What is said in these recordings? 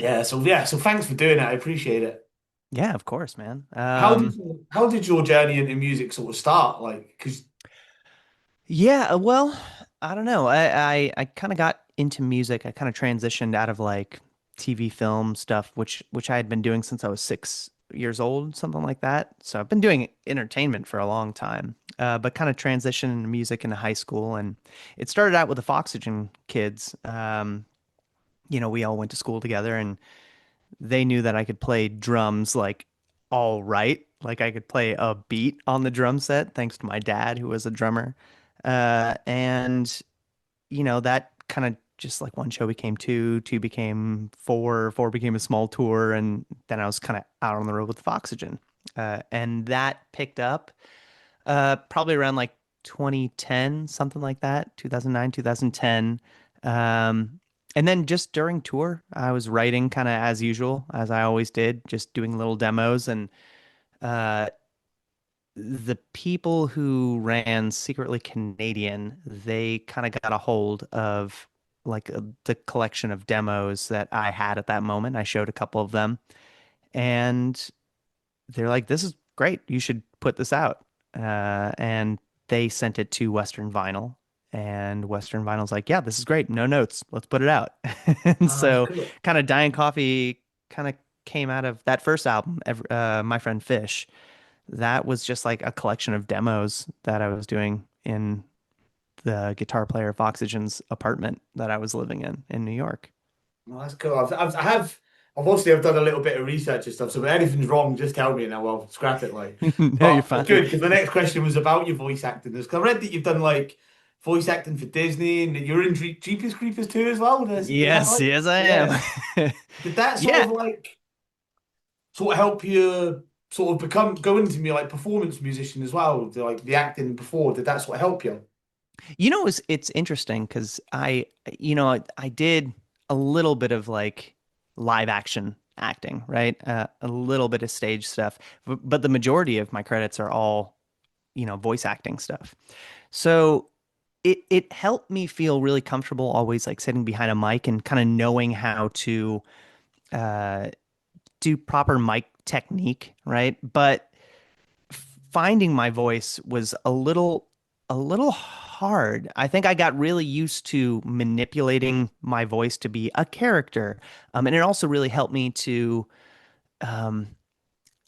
So thanks for doing it. I appreciate it. Yeah, of course, man. How did your journey into music sort of start? Like, because Yeah, well, I don't know. I kind of got into music. I kind of transitioned out of like TV film stuff, which I had been doing since I was 6 years old, something like that. So I've been doing entertainment for a long time, but kind of transitioned into music into high school, and it started out with the Foxygen kids. We all went to school together, and they knew that I could play drums like all right. Like I could play a beat on the drum set thanks to my dad, who was a drummer. And that kind of just like one show became two, two became four, four became a small tour. And then I was kind of out on the road with Foxygen. And that picked up probably around like 2010, something like that, 2009, 2010. Um, and then just during tour, I was writing kind of as usual, as I always did, just doing little demos. And uh, the people who ran Secretly Canadian, they kind of got a hold of the collection of demos that I had at that moment. I showed a couple of them, and they're like, "This is great. You should put this out." And they sent it to Western Vinyl, and Western Vinyl's like, "Yeah, this is great. No notes. Let's put it out." And that's so, cool. kind of Diane Coffee kind of came out of that first album, My Friend Fish. That was just like a collection of demos that I was doing in the guitar player of Oxygen's apartment that I was living in New York. That's cool. I've obviously I've done a little bit of research and stuff. So if anything's wrong, just tell me and I'll scrap it. Like, No, you're but it's fine. good because the next question was about your voice acting. Because I read that you've done like voice acting for Disney and that you're in Jeepers Creepers too as well. Is that Yes, right? yes, I Yeah. am. Did that Yeah, sort of help you sort of become go into me like performance musician as well? Like the acting before, did that sort of help you? it's interesting because I did a little bit of like live action acting, right? A little bit of stage stuff, but the majority of my credits are all voice acting stuff. So it helped me feel really comfortable always like sitting behind a mic and kind of knowing how to uh, do proper mic technique, right? But finding my voice was a little hard. I think I got really used to manipulating my voice to be a character. And it also really helped me to um,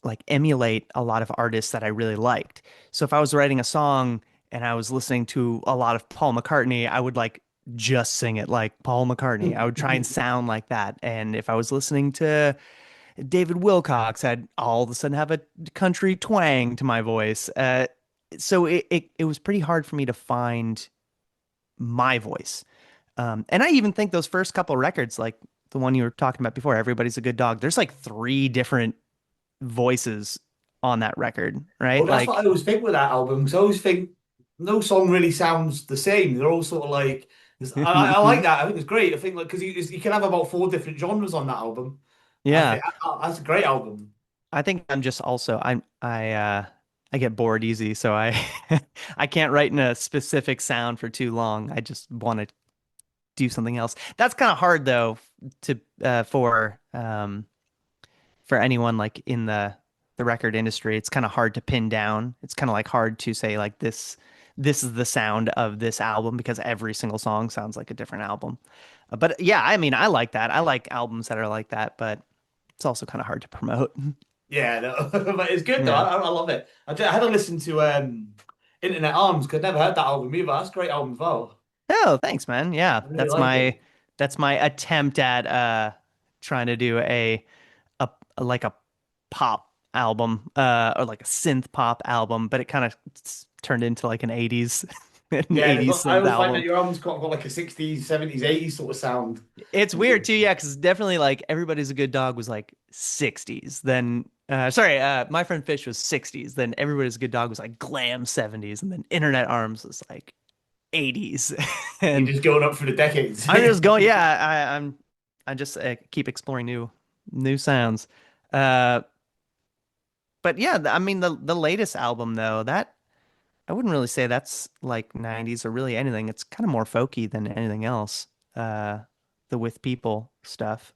like emulate a lot of artists that I really liked. So if I was writing a song and I was listening to a lot of Paul McCartney, I would like just sing it like Paul McCartney. I would try and sound like that. And if I was listening to David Wilcox, I'd all of a sudden have a country twang to my voice. So it was pretty hard for me to find my voice. And I even think those first couple records, like the one you were talking about before, Everybody's a Good Dog, there's like three different voices on that record, Well, right? that's what I Like, always think with that album. Because I always think no song really sounds the same. They're all sort of like. I like that. I think it's great. I think like because you can have about four different genres on that album. I yeah, think that's a great album. I think I'm just also I get bored easy, so I I can't write in a specific sound for too long. I just want to do something else. That's kind of hard though to for anyone like in the record industry. It's kind of hard to pin down. It's kind of like hard to say like this is the sound of this album because every single song sounds like a different album. But yeah, I mean, I like that. I like albums that are like that, but it's also kind of hard to promote. Yeah, no, but it's good though. Yeah. I love it. I had to listen to Internet Arms because I'd never heard that album either. That's a great album as well. Oh, thanks, man. Yeah, I really like it. that's my attempt at trying to do like a pop album or like a synth pop album, but it kind of turned into like an 80s an Yeah, 80s I synth always find that album. your album's got like a 60s, 70s, 80s sort of sound. It's weird too, yeah, because definitely like Everybody's a Good Dog was like 60s. Then sorry, My Friend Fish was 60s. Then Everybody's a Good Dog was like glam 70s, and then Internet Arms was like 80s. You're And just going up for the decades. I'm just going, yeah, I just keep exploring new sounds. Uh, but yeah, I mean the latest album though, that I wouldn't really say that's like 90s or really anything. It's kind of more folky than anything else. The With People stuff.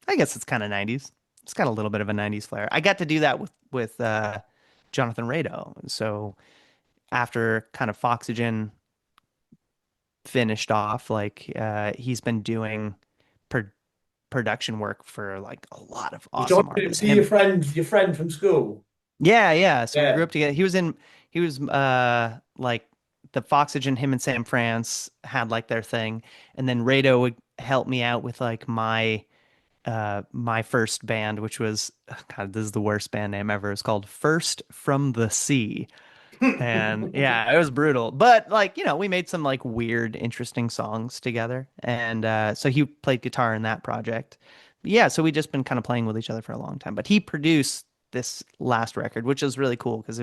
I guess it's kind of 90s. It's got a little bit of a 90s flair. I got to do that with Jonathan Rado. So after kind of Foxygen finished off, like he's been doing pro production work for like a lot of Was John, awesome artists. see Him, your friend from school? yeah, yeah. So we grew Yeah. up together. He was like the Foxygen, him and Sam France had like their thing, and then Rado would help me out with like my first band, which was God, this is the worst band name ever. It's called First from the Sea. And yeah, it was brutal. But like, we made some like weird, interesting songs together. And so he played guitar in that project. Yeah, so we just been kind of playing with each other for a long time. But he produced this last record, which is really cool because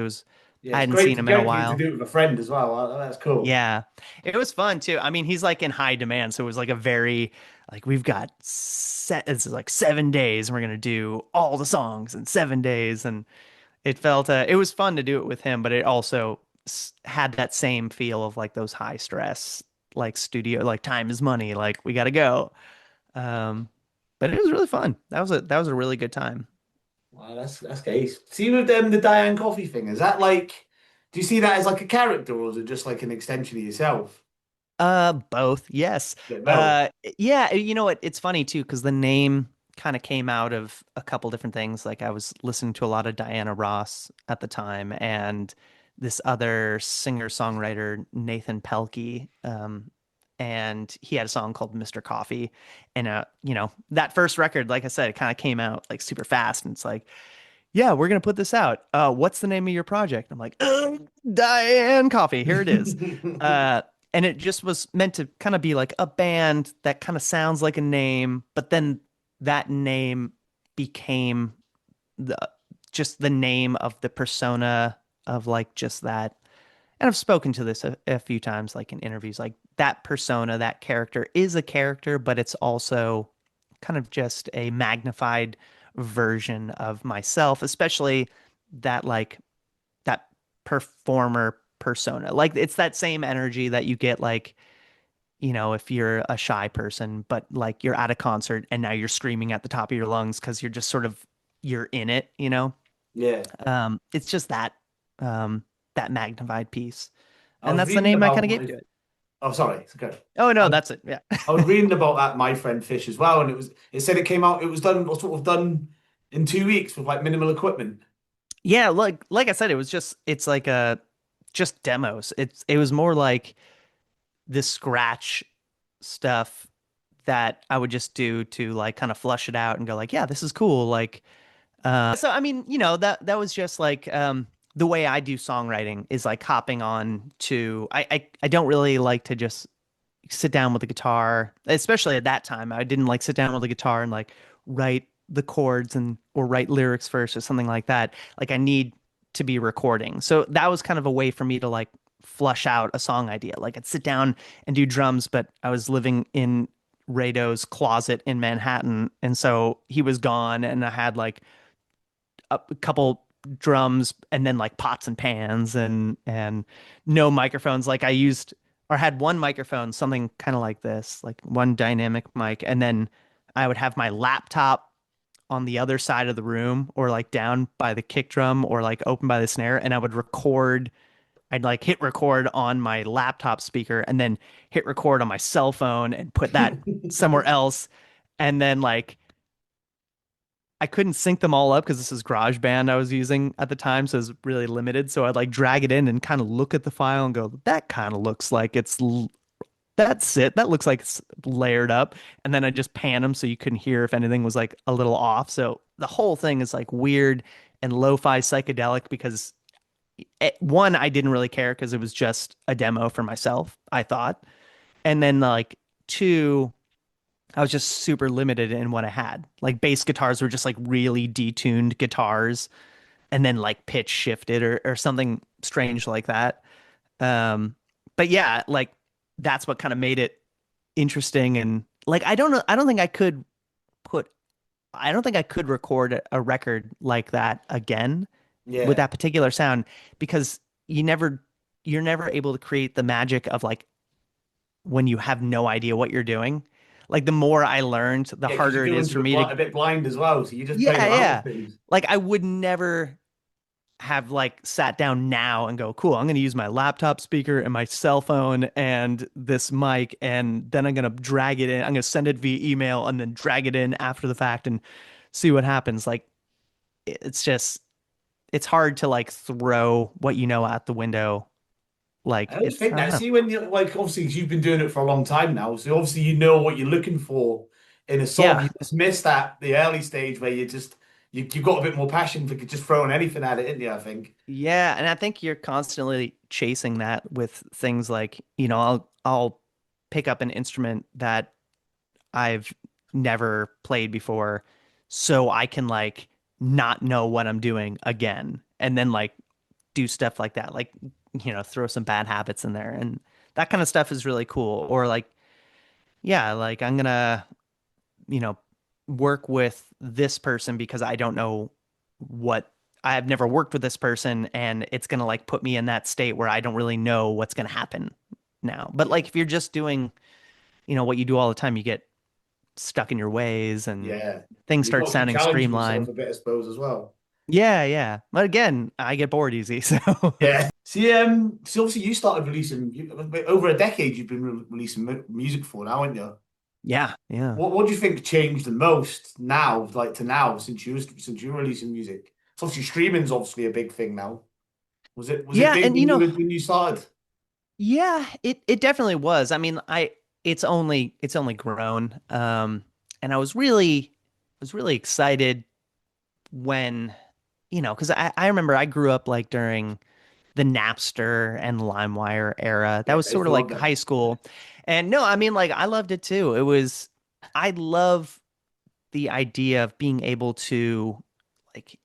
Yeah, I it's hadn't seen great, him in a great for you to while. do it with a friend as well. That's cool. Yeah, it was fun too. I mean, he's like in high demand, so it was like a very like we've got it's like 7 days, and we're gonna do all the songs in 7 days, and it was fun to do it with him, but it also had that same feel of like those high stress like studio like time is money, like we gotta go. Um, but it was really fun. That was a really good time. Wow, that's great. See with them the Diane Coffee thing, is that like do you see that as like a character or is it just like an extension of yourself? Both, yes. Yeah, both. Yeah, you know what? It's funny too, because the name kind of came out of a couple different things. Like I was listening to a lot of Diana Ross at the time, and this other singer-songwriter, Nathan Pelkey, and he had a song called Mr. Coffee. And that first record, like I said, it kind of came out like super fast, and it's like, yeah, we're gonna put this out. What's the name of your project? I'm like, Diane Coffee. Here it is. Uh, and it just was meant to kind of be like a band that kind of sounds like a name, but then that name became the just the name of the persona of like just that. And I've spoken to this a few times, like in interviews, like that persona, that character is a character, but it's also kind of just a magnified version of myself, especially that like that performer persona. Like it's that same energy that you get like, if you're a shy person, but like you're at a concert and now you're screaming at the top of your lungs because you're just sort of you're in it. Yeah. It's just um that magnified piece. I And was that's the reading name I about kind of gave my to it. oh sorry, it's okay. Oh I no, was, that's it. Yeah. I was reading about that My Friend Fish as well, and it said it came out, it was done sort of done in 2 weeks with like minimal equipment. Yeah, like I said, it's like a just demos. It was more like the scratch stuff that I would just do to like kind of flush it out and go like, yeah, this is cool. Like, so I mean, that was just like the way I do songwriting is like hopping on to I don't really like to just sit down with the guitar, especially at that time. I didn't like sit down with the guitar and like write the chords and or write lyrics first or something like that. Like I need to be recording. So that was kind of a way for me to like flush out a song idea. Like I'd sit down and do drums, but I was living in Rado's closet in Manhattan, and so he was gone, and I had like a couple drums and then like pots and pans and no microphones. Like I used or had one microphone, something kind of like this, like one dynamic mic, and then I would have my laptop on the other side of the room or like down by the kick drum or like open by the snare, and I would record. I'd like hit record on my laptop speaker and then hit record on my cell phone and put that somewhere else, and then like I couldn't sync them all up because this is GarageBand I was using at the time, so it was really limited. So I'd like drag it in and kind of look at the file and go, that kind of looks like that's it. That looks like it's layered up. And then I just pan them so you couldn't hear if anything was like a little off. So the whole thing is like weird and lo-fi psychedelic because one, I didn't really care because it was just a demo for myself, I thought. And then like two, I was just super limited in what I had. Like bass guitars were just like really detuned guitars and then like pitch shifted or something strange like that. Um, but yeah, like that's what kind of made it interesting. And like, I don't know, put, I don't think I could record a record like that again with Yeah. that particular sound because you never, you're never able to create the magic of like when you have no idea what you're doing. like the more I learned, the Yeah, because you're harder it doing is for it me to, a bit blind as well, so you're just playing yeah, around with yeah. things. Like I would never have like sat down now and go, cool, I'm going to use my laptop speaker and my cell phone and this mic, and then I'm going to drag it in. I'm going to send it via email and then drag it in after the fact and see what happens. Like it's just, it's hard to like throw what you know out the window. I Like always it's, think I don't that. know. See, when you like, obviously, 'cause you've been doing it for a long time now, so obviously you know what you're looking for in a song. Yeah. You just missed that the early stage where you've got a bit more passion for just throwing anything at it, isn't you? I think. Yeah. And I think you're constantly chasing that with things like, I'll pick up an instrument that I've never played before so I can like not know what I'm doing again and then like do stuff like that, like throw some bad habits in there, and that kind of stuff is really cool. Or like, yeah, like I'm gonna you know work with this person because I don't know what, I've never worked with this person, and it's gonna like put me in that state where I don't really know what's gonna happen now. But like if you're just doing what you do all the time, you get stuck in your ways and Yeah, things you've start got to keep sounding challenging yourself streamlined. a bit, I suppose, as well. Yeah, yeah. But again, I get bored easy, so Yeah. See, so obviously you started releasing over a decade. You've been releasing music for now, haven't you? yeah, yeah. What do you think changed the most now, like to now, since you were releasing music? So obviously streaming's obviously a big thing now. Was it Yeah, big and when you started? yeah, it definitely was. I mean, it's only grown. And I was really excited when, because I remember I grew up like during the Napster and LimeWire era. That Yeah, was I used sort to of love like them. high school. And no, I mean like I loved it too. I love the idea of being able to like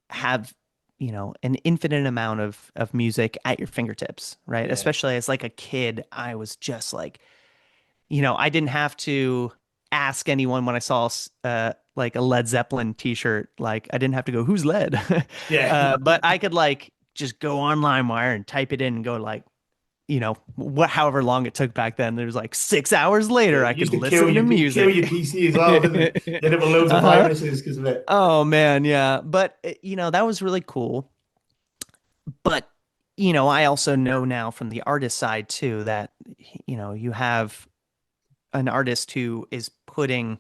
have an infinite amount of music at your fingertips, right? Yeah, Especially as like a kid, I was just like, I didn't have to ask anyone when I saw like a Led Zeppelin t-shirt. Like I didn't have to go, who's Led? yeah, But I could like just go on LimeWire and type it in and go like, however long it took back then. There was like 6 hours yeah. later, I It could used to listen to kill music. your PC as well, didn't it? You ended up with loads of Uh-huh. viruses because of it. Oh man, yeah. But that was really cool. But I also know now from the artist side too that you have an artist who is putting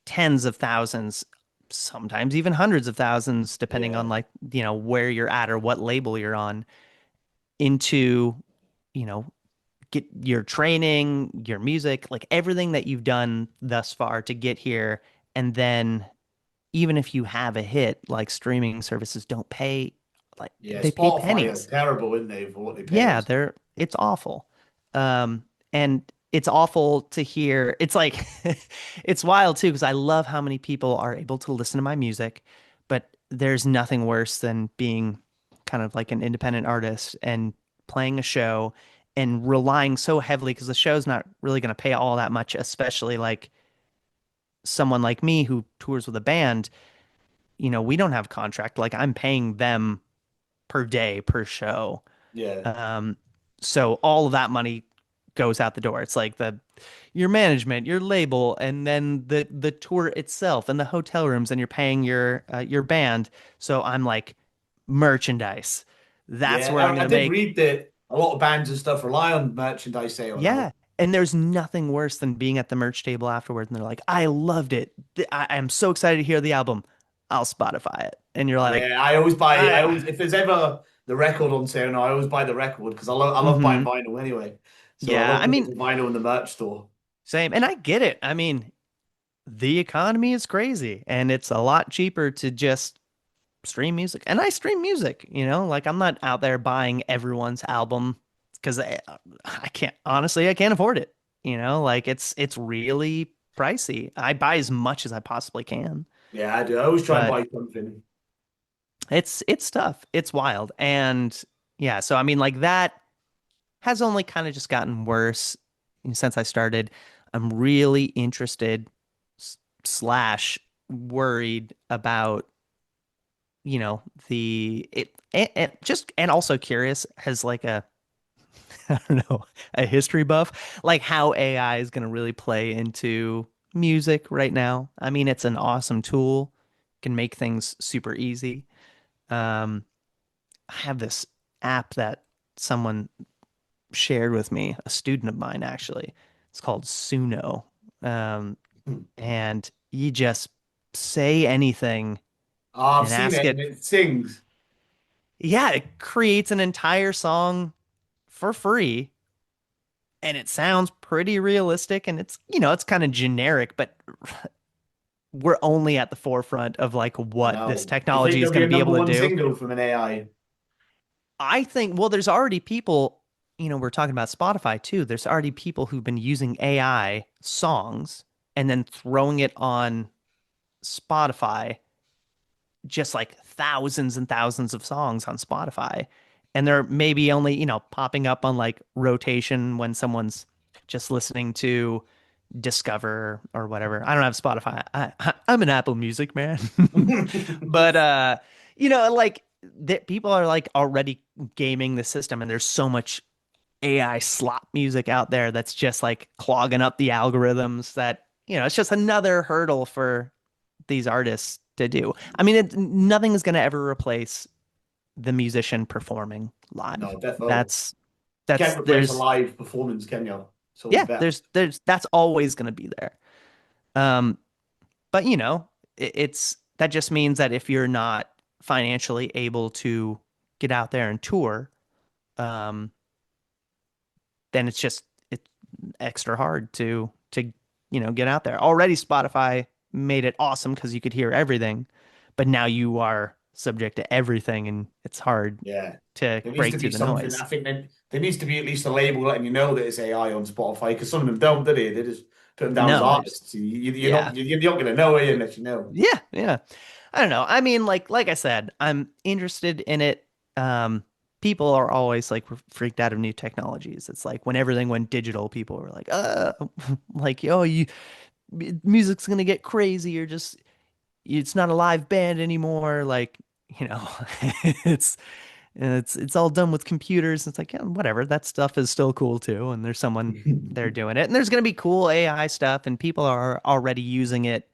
tens of thousands, sometimes even hundreds of thousands, depending on Yeah, like, where you're at or what label you're on, into, you know, get your training, your music, like everything that you've done thus far to get here. And then even if you have a hit, like streaming services don't pay, like yeah. they pay Spotify are pennies. terrible, isn't they, for what they pay Yeah, us? it's awful. And it's awful to hear. It's like it's wild too, because I love how many people are able to listen to my music, but there's nothing worse than being kind of like an independent artist and playing a show and relying so heavily because the show's not really going to pay all that much, especially like someone like me who tours with a band. We don't have contract. Like I'm paying them per day per show. Yeah, Um, so all of that money goes out the door. It's like your management, your label, and then the tour itself and the hotel rooms, and you're paying your band. So I'm like merchandise. That's where I'm yeah. I gonna did make. read that a lot of bands and stuff rely on merchandise sale now. Yeah. And there's nothing worse than being at the merch table afterwards and they're like, I loved it. I'm so excited to hear the album. I'll Spotify it. And you're like, Yeah, I always buy. I always ah, if there's ever the record on sale, no, I always buy the record because I love buying mm-hmm. vinyl anyway. So I Yeah. love I getting mean, the vinyl in the merch store. same. And I get it. I mean, the economy is crazy and it's a lot cheaper to just stream music. And I stream music, like I'm not out there buying everyone's album because I can't, honestly, I can't afford it. Like it's really pricey. I buy as much as I possibly can, Yeah, I do. I always try and but buy something. it's tough. It's wild. And yeah, so I mean like that has only kind of just gotten worse since I started. I'm really interested slash worried about the it and just and also curious has like a I don't know, a history buff, like how AI is going to really play into music right now. I mean, it's an awesome tool, can make things super easy. Um, I have this app that someone shared with me, a student of mine actually. It's called Suno. Um, and you just say anything Oh, I've and seen ask it and it. it sings. Yeah, it creates an entire song for free and it sounds pretty realistic and it's kind of generic, but we're only at the forefront of like I what this know. Do you think technology is there'll going be to a be number able to one do. single from an AI? I think, well, there's already people, we're talking about Spotify too. There's already people who've been using AI songs and then throwing it on Spotify, just like thousands and thousands of songs on Spotify. And they're maybe only, popping up on like rotation when someone's just listening to Discover or whatever. I don't have Spotify. I'm an Apple Music man. But like that people are like already gaming the system and there's so much AI slop music out there that's just like clogging up the algorithms that, it's just another hurdle for these artists to do. I mean, nothing is going to ever replace the musician performing live. No, defo. That's You that's can't replace a there's live performance, can you? It's always yeah, better. there's that's always going to be there. Um, but it's that just means that if you're not financially able to get out there and tour, um, then it's extra hard to get out there. Already Spotify made it awesome because you could hear everything, but now you are subject to everything and it's hard Yeah. to There needs break to through be the something. noise. I think that there needs to be at least a label letting you know that it's AI on Spotify because some of them don't, do they? They just put them down as No, there's artists. yeah. You're not going to know it unless you know. Yeah, yeah. I don't know. I mean, like I said, I'm interested in it. Um, People are always like freaked out of new technologies. It's like when everything went digital, people were like, like, oh, music's gonna get crazy. You're just it's not a live band anymore. Like, you know, it's it's all done with computers. It's like, yeah, whatever. That stuff is still cool too. And there's someone there doing it. And there's gonna be cool AI stuff, and people are already using it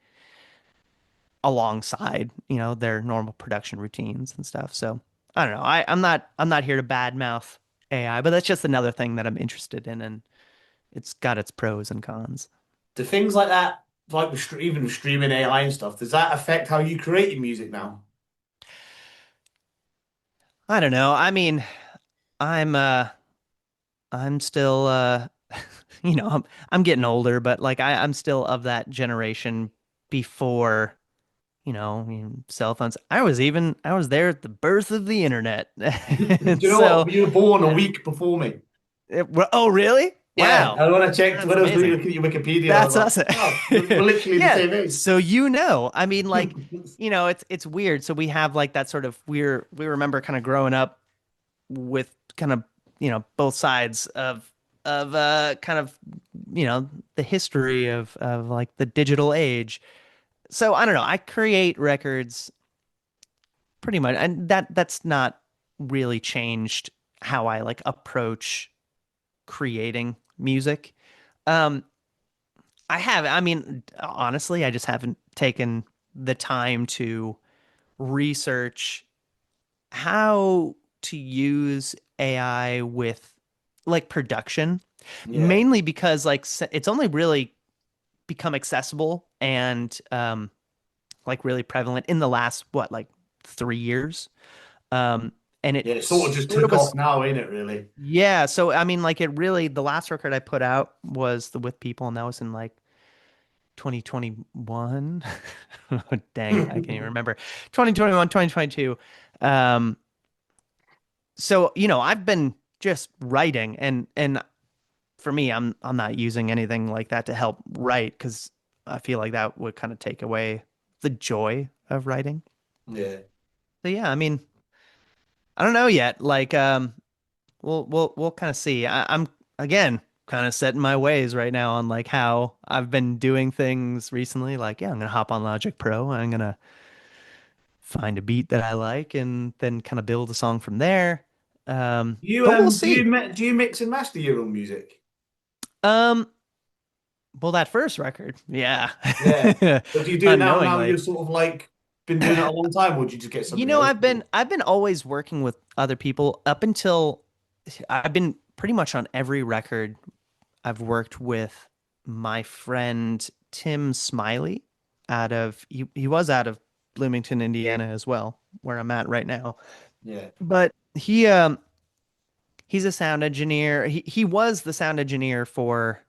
alongside, their normal production routines and stuff. So I don't know. I'm not here to badmouth AI, but that's just another thing that I'm interested in, and it's got its pros and cons. Do things like that, like even with streaming AI and stuff, does that affect how you create your music now? I don't know. I mean, I'm I'm still I'm getting older, but like I'm still of that generation before, cell phones. I was there at the birth of the internet. Do And you know so what? You were born a yeah. week before me. Oh, really? Yeah, Wow. and when I checked, That's when I was amazing. looking at your Wikipedia, I was That's like, us. oh, we're literally the Yeah. same age. So I mean, like, it's weird. So we have like that sort of we remember kind of growing up with kind of, both sides of kind of, the history of like the digital age. So I don't know. I create records pretty much, and that's not really changed how I like approach creating music. Um, I mean, honestly, I just haven't taken the time to research how to use AI with like production, Yeah, mainly because like it's only really become accessible and like really prevalent in the last what, like 3 years. Um, and yeah, it it sort of just sort of took off was, now, ain't it? Really? yeah. So I mean, like it really, the last record I put out was the With People, and that was in like 2021. Dang, I can't even remember. 2021, 2022. Um, so I've been just writing, and for me, I'm not using anything like that to help write because I feel like that would kind of take away the joy of writing. Yeah. So yeah, I mean, I don't know yet. Like, we'll kind of see. I'm again kind of setting my ways right now on like how I've been doing things recently. Like, yeah, I'm gonna hop on Logic Pro. I'm gonna find a beat that I like and then kind of build a song from there. But we'll see. Do you mix and master your own music? Um, well, that first record, yeah, Yeah. But do you do it now? Now you're unknowingly. sort of like been doing it a long time, or do you just get You somebody know, else I've to do been I've been always working with other people up until I've been pretty much on every record. I've worked with my friend Tim Smiley he was out of Bloomington, Indiana as well, where I'm at right now. it? Yeah. But he's a sound engineer. He was the sound engineer for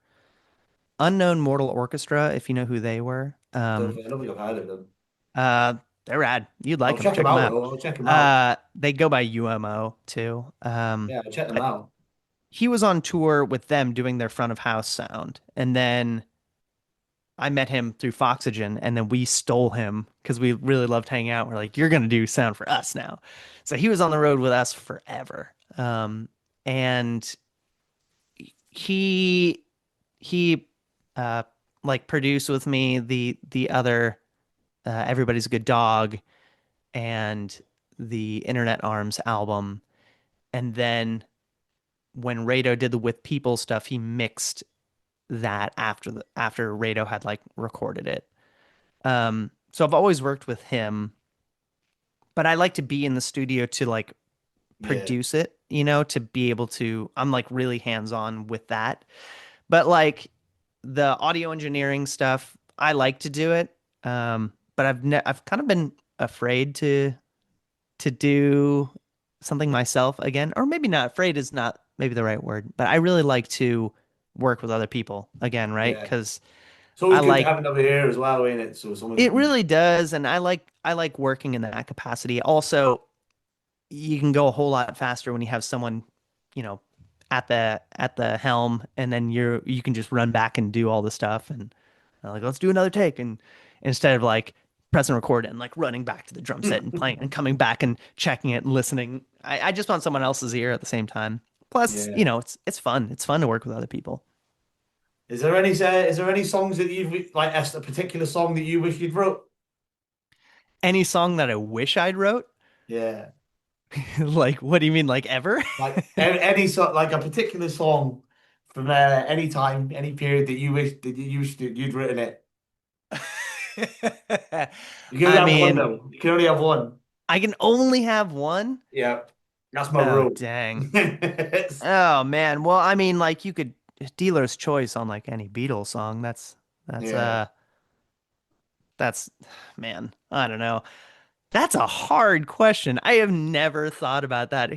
Unknown Mortal Orchestra, if you know who they were. I don't think I've heard of them. Uh, they're rad. You'd like I'll them. check them Check them out out. though. I'll check them out. They go by UMO too. Yeah, I'll check them But out. he was on tour with them doing their front of house sound, and then I met him through Foxygen, and then we stole him because we really loved hanging out. We're like, "You're gonna do sound for us now." So he was on the road with us forever. And he he uh like produced with me the other Everybody's a Good Dog and the Internet Arms album. And then when Rado did the With People stuff, he mixed that after Rado had like recorded it. So I've always worked with him, but I like to be in the studio to like Yeah. produce it, to be able to, I'm like really hands-on with that. But like the audio engineering stuff, I like to do it. But I've kind of been afraid to do something myself again, or maybe not. Afraid is not maybe the right word, but I really like to work with other people again, right? Yeah. Because It's always I good to like have another ear as well, ain't it? So it someone. really does, and I like working in that capacity. Also, you can go a whole lot faster when you have someone, you know, at the helm, and then you can just run back and do all the stuff, and like let's do another take, and instead of like pressing record and like running back to the drum set and playing and coming back and checking it and listening. I just want someone else's ear at the same time. Plus, Yeah. it's fun. It's fun to work with other people. Is there any songs that you've like a particular song that you wish you'd wrote? Any song that I wish I'd wrote, Yeah. like what do you mean, like ever? Like any song, like a particular song from any time, any period that you'd written it. You can only I have one mean, though. You can only have one. I can only have one. Yeah. That's my Oh, rule. dang. Oh man. Well, I mean, like you could dealer's choice on like any Beatles song. That's Yeah. that's man, I don't know. That's a hard question. I have never thought about that.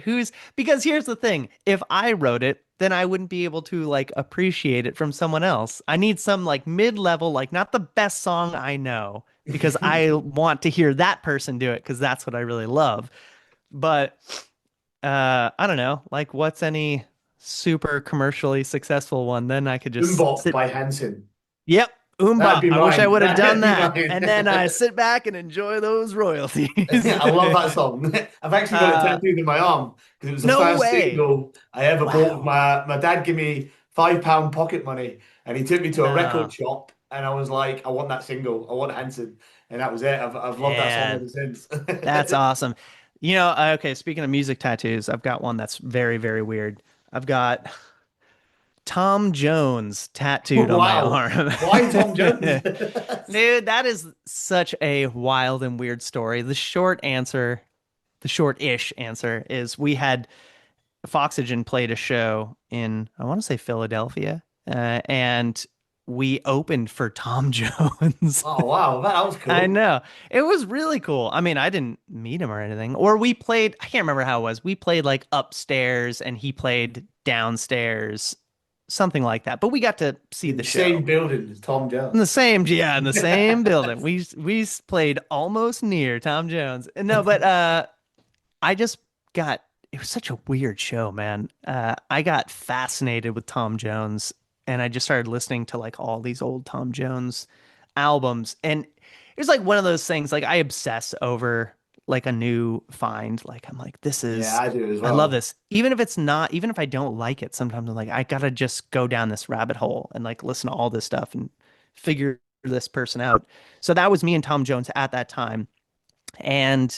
Because here's the thing, if I wrote it, then I wouldn't be able to like appreciate it from someone else. I need some like mid-level, like not the best song I know, because I want to hear that person do it because that's what I really love. But I don't know, like what's any super commercially successful one? Then I could just Mbop sit. by Hanson. Yep, That'd Umbop. be I wish I mine. would have done That'd be that. mine. And then I sit back and enjoy those royalties. I love that song. I've actually got it uh, tattooed in my arm because it was the no first way. single I ever bought with Wow. my dad gave me £5 pocket money and he took me to a Uh, record shop and I was like, I want that single. I want Hanson. And that was it. I've loved that song man, ever since. that's awesome. Okay, speaking of music tattoos, I've got one that's very, very weird. I've got Tom Jones tattooed on my Wow. arm. Why Tom Jones? Dude, that is such a wild and weird story. The short-ish answer is we had Foxygen played a show in, I want to say Philadelphia, and we opened for Tom Jones. Oh wow, that was I cool. know. It was really cool. I mean, I didn't meet him or anything. Or we played, I can't remember how it was. We played like upstairs and he played downstairs, something like that. But we got to see In the the same show. building as Tom In the Jones. same, yeah, in the same building. We played almost near Tom Jones. No, but I just got it was such a weird show, man. I got fascinated with Tom Jones and I just started listening to like all these old Tom Jones albums. And it was like one of those things, like I obsess over like a new find. Like I'm like, Yeah, I do as I love well. this. Even if I don't like it, sometimes I'm like, I gotta just go down this rabbit hole and like listen to all this stuff and figure this person out. So that was me and Tom Jones at that time. And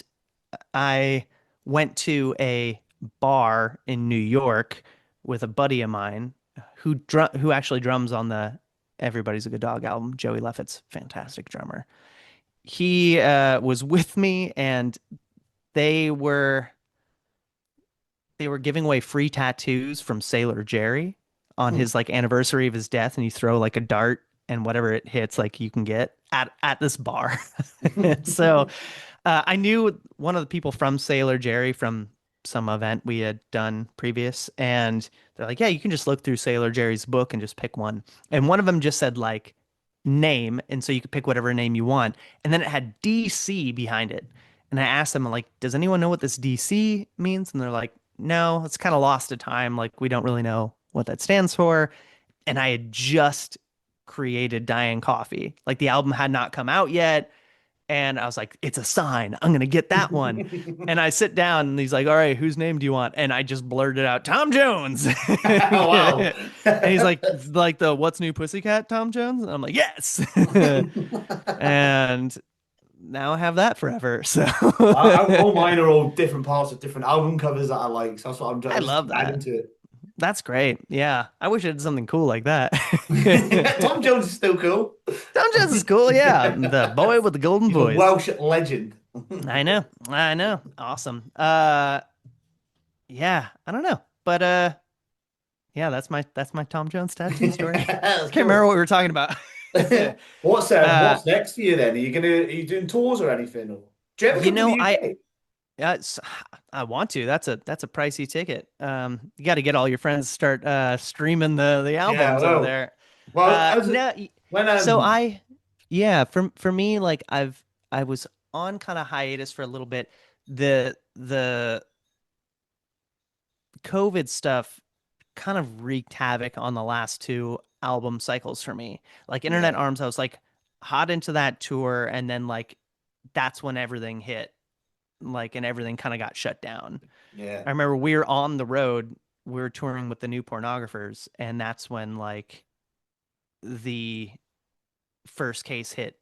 I went to a bar in New York with a buddy of mine who actually drums on the Everybody's a Good Dog album. Joey Leffitt's fantastic drummer. He was with me, and they were they were giving away free tattoos from Sailor Jerry on his like anniversary of his death, and you throw like a dart and whatever it hits, like you can get at this bar. So I knew one of the people from Sailor Jerry from some event we had done previous, and they're like, "Yeah, you can just look through Sailor Jerry's book and just pick one." And one of them just said like name, and so you could pick whatever name you want, and then it had DC behind it. And I asked them like, "Does anyone know what this DC means?" And they're like, "No, it's kind of lost to time. Like we don't really know what that stands for." And I had just created Diane Coffee. Like the album had not come out yet. And I was like, it's a sign. I'm going to get that one. And I sit down and he's like, all right, whose name do you want? And I just blurted out Tom Jones. Wow. And he's like the What's New Pussycat Tom Jones? And I'm like, yes. And now I have that forever. So All mine are all different parts of different album covers that I like. So that's what I just love adding that. to it. That's great. Yeah. I wish I did something cool like that. Tom Jones is still cool. Tom Jones is cool. Yeah. The boy with the golden He's a voice. Welsh legend. I know. I know. Awesome. Yeah, I don't know. But yeah, that's my Tom Jones tattoo story. That's Can't remember cool. what we were talking about. Uh, What's next for you then? Are you doing tours or anything? Or do you ever you come to know, the I UK? uh, it's, I want to. That's a pricey ticket. You got to get all your friends to start streaming the Yeah, albums over well, there. as No, when so yeah, for me, like I was on kind of hiatus for a little bit. The COVID stuff kind of wreaked havoc on the last two album cycles for me. Like Internet yeah, Arms, I was like hot into that tour, and then like that's when everything hit, like, and everything kind of got shut down. yeah, I remember we were on the road, we were touring with the New Pornographers, and that's when like the first case hit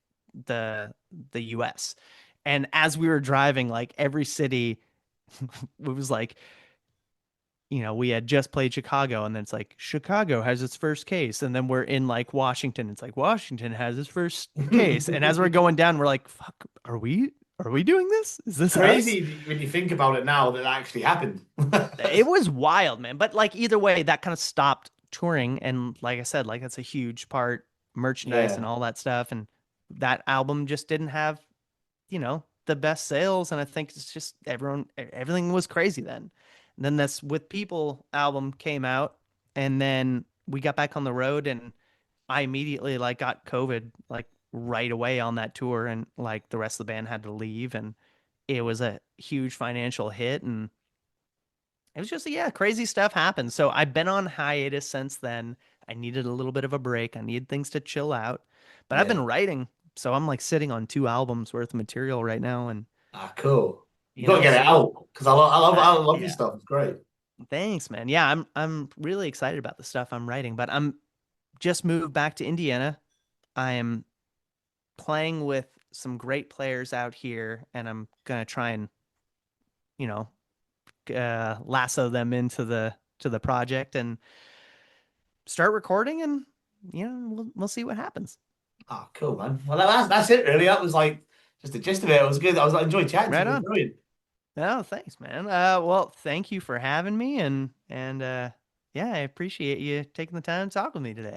the US. And as we were driving, like every city, it was like, we had just played Chicago, and then it's like Chicago has its first case, and then we're in like Washington. It's like Washington has its first case, and as we're going down, we're like, "Fuck, are we doing this? Is this us?" crazy when you think about it now that actually happened. It was wild, man. But like either way, that kind of stopped touring, and like I said, like that's a huge part, merchandise and Yeah, all that stuff, and that album just didn't have, the best sales, and I think it's just everything was crazy then. And then this With People album came out, and then we got back on the road, and I immediately like got COVID like right away on that tour, and like the rest of the band had to leave, and it was a huge financial hit, and it was just, yeah, crazy stuff happened. So I've been on hiatus since then. I needed a little bit of a break. I needed things to chill out, but I've yeah. been writing, so I'm like sitting on two albums worth of material right now, and Ah, cool. You got to get it seeing. out because I love your Yeah. stuff. It's great. Thanks, man. Yeah, I'm really excited about the stuff I'm writing, but I'm just moved back to Indiana. I am playing with some great players out here, and I'm gonna try and, you know, lasso them into the project and start recording, and we'll see what happens. Ah, cool, man. Well, that's it, really. That was like just the gist of it. It was good. I enjoyed chatting to Right you. It was on. brilliant. Oh, thanks, man. Well, thank you for having me, and yeah, I appreciate you taking the time to talk with me today.